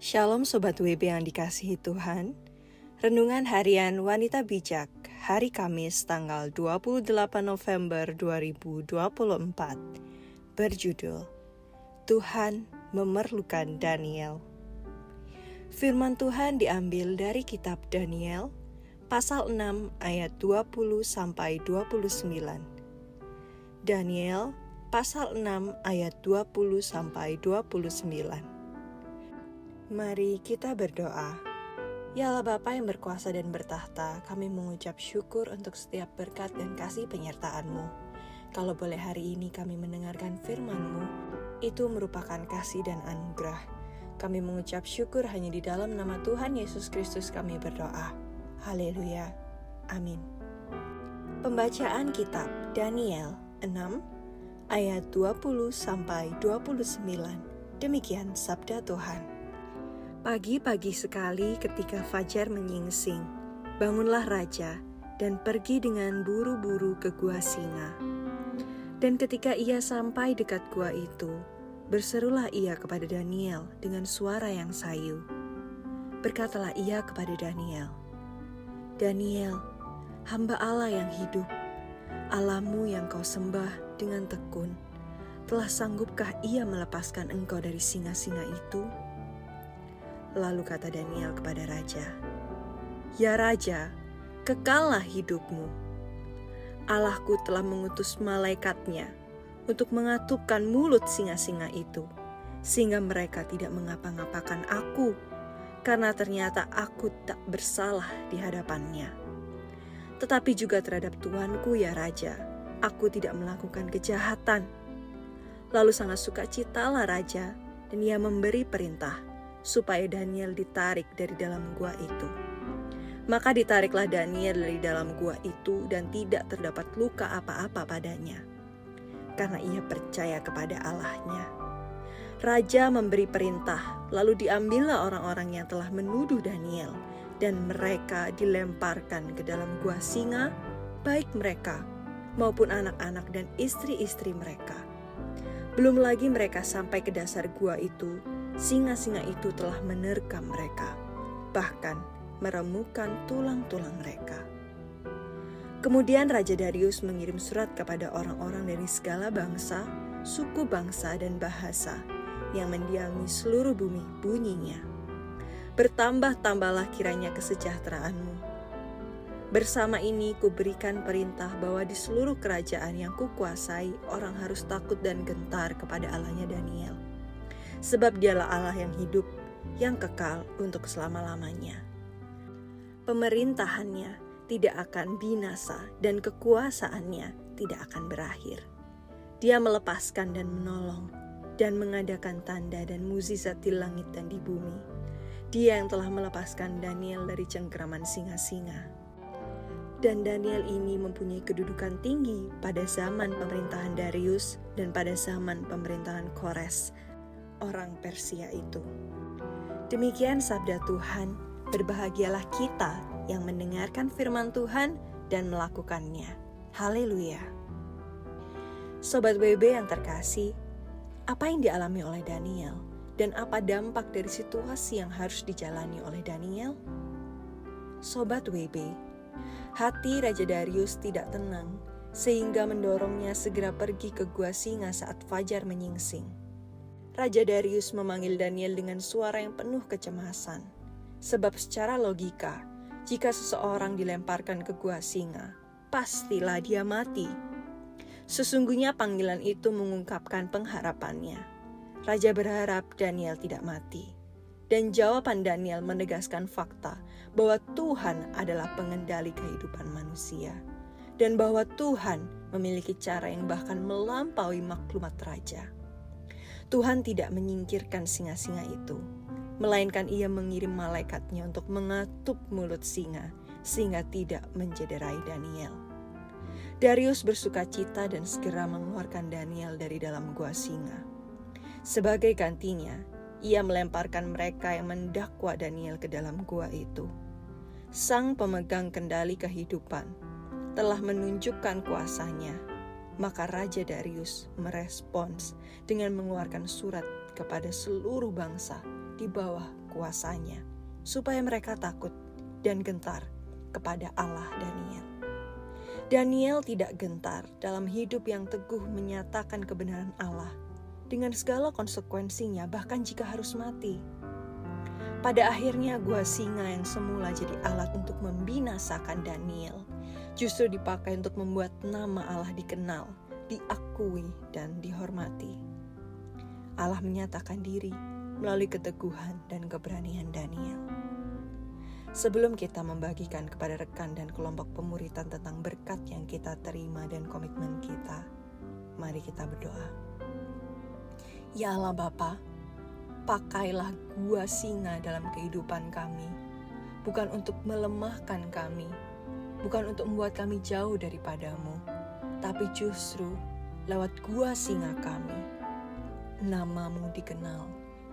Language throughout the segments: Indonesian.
Shalom Sobat WB yang dikasihi Tuhan. Renungan Harian Wanita Bijak, hari Kamis tanggal 28 November 2024. Berjudul, Tuhan Memerlukan Daniel. Firman Tuhan diambil dari kitab Daniel, pasal 6 ayat 20-29. Daniel, pasal 6 ayat 20-29. Mari kita berdoa. Ya Allah Bapa yang berkuasa dan bertahta, kami mengucap syukur untuk setiap berkat dan kasih penyertaan-Mu. Kalau boleh hari ini kami mendengarkan firman-Mu, itu merupakan kasih dan anugerah. Kami mengucap syukur hanya di dalam nama Tuhan Yesus Kristus kami berdoa. Haleluya. Amin. Pembacaan kitab Daniel 6 ayat 20-29. Demikian sabda Tuhan. Pagi-pagi sekali ketika fajar menyingsing, bangunlah raja dan pergi dengan buru-buru ke gua singa. Dan ketika ia sampai dekat gua itu, berserulah ia kepada Daniel dengan suara yang sayu. Berkatalah ia kepada Daniel, "Daniel, hamba Allah yang hidup, Allahmu yang kau sembah dengan tekun, telah sanggupkah ia melepaskan engkau dari singa-singa itu?" Lalu kata Daniel kepada raja, "Ya raja, kekallah hidupmu. Allahku telah mengutus malaikatnya untuk mengatupkan mulut singa-singa itu, sehingga mereka tidak mengapa-ngapakan aku, karena ternyata aku tak bersalah di hadapannya. Tetapi juga terhadap Tuanku ya raja, aku tidak melakukan kejahatan." Lalu sangat sukacitalah raja, dan ia memberi perintah supaya Daniel ditarik dari dalam gua itu. Maka ditariklah Daniel dari dalam gua itu dan tidak terdapat luka apa-apa padanya, karena ia percaya kepada Allahnya. Raja memberi perintah, lalu diambillah orang-orang yang telah menuduh Daniel, dan mereka dilemparkan ke dalam gua singa, baik mereka maupun anak-anak dan istri-istri mereka. Belum lagi mereka sampai ke dasar gua itu, singa-singa itu telah menerkam mereka, bahkan meremukkan tulang-tulang mereka. Kemudian Raja Darius mengirim surat kepada orang-orang dari segala bangsa, suku bangsa, dan bahasa yang mendiami seluruh bumi, bunyinya, "Bertambah-tambahlah kiranya kesejahteraanmu. Bersama ini kuberikan perintah bahwa di seluruh kerajaan yang kukuasai, orang harus takut dan gentar kepada Allahnya Daniel. Sebab dialah Allah yang hidup, yang kekal untuk selama-lamanya. Pemerintahannya tidak akan binasa dan kekuasaannya tidak akan berakhir. Dia melepaskan dan menolong dan mengadakan tanda dan mukjizat di langit dan di bumi. Dia yang telah melepaskan Daniel dari cengkeraman singa-singa. Dan Daniel ini mempunyai kedudukan tinggi pada zaman pemerintahan Darius dan pada zaman pemerintahan Kores, orang Persia itu." Demikian sabda Tuhan. Berbahagialah kita yang mendengarkan firman Tuhan dan melakukannya. Haleluya. Sobat WB yang terkasih, apa yang dialami oleh Daniel dan apa dampak dari situasi yang harus dijalani oleh Daniel? Sobat WB, hati Raja Darius tidak tenang sehingga mendorongnya segera pergi ke gua singa saat fajar menyingsing. Raja Darius memanggil Daniel dengan suara yang penuh kecemasan, sebab secara logika, jika seseorang dilemparkan ke gua singa, pastilah dia mati. Sesungguhnya panggilan itu mengungkapkan pengharapannya. Raja berharap Daniel tidak mati, dan jawaban Daniel menegaskan fakta bahwa Tuhan adalah pengendali kehidupan manusia, dan bahwa Tuhan memiliki cara yang bahkan melampaui maklumat raja. Tuhan tidak menyingkirkan singa-singa itu, melainkan ia mengirim malaikatnya untuk mengatup mulut singa, sehingga tidak mencederai Daniel. Darius bersukacita dan segera mengeluarkan Daniel dari dalam gua singa. Sebagai gantinya, ia melemparkan mereka yang mendakwa Daniel ke dalam gua itu. Sang pemegang kendali kehidupan telah menunjukkan kuasanya. Maka Raja Darius merespons dengan mengeluarkan surat kepada seluruh bangsa di bawah kuasanya, supaya mereka takut dan gentar kepada Allah Daniel. Daniel tidak gentar dalam hidup yang teguh menyatakan kebenaran Allah dengan segala konsekuensinya, bahkan jika harus mati. Pada akhirnya gua singa yang semula jadi alat untuk membinasakan Daniel justru dipakai untuk membuat nama Allah dikenal, diakui, dan dihormati. Allah menyatakan diri melalui keteguhan dan keberanian Daniel. Sebelum kita membagikan kepada rekan dan kelompok pemuritan tentang berkat yang kita terima dan komitmen kita, mari kita berdoa. Ya Allah Bapa, pakailah gua singa dalam kehidupan kami, bukan untuk melemahkan kami, bukan untuk membuat kami jauh daripadamu, tapi justru lewat gua singa kami, namamu dikenal,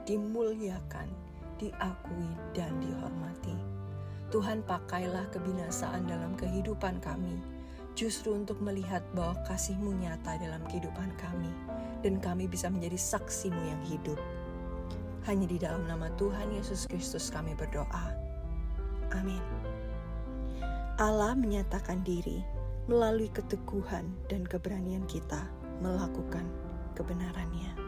dimuliakan, diakui, dan dihormati. Tuhan, pakailah kebinasaan dalam kehidupan kami, justru untuk melihat bahwa kasih-Mu nyata dalam kehidupan kami, dan kami bisa menjadi saksi-Mu yang hidup. Hanya di dalam nama Tuhan Yesus Kristus kami berdoa. Amin. Allah menyatakan diri melalui keteguhan dan keberanian kita melakukan kebenarannya.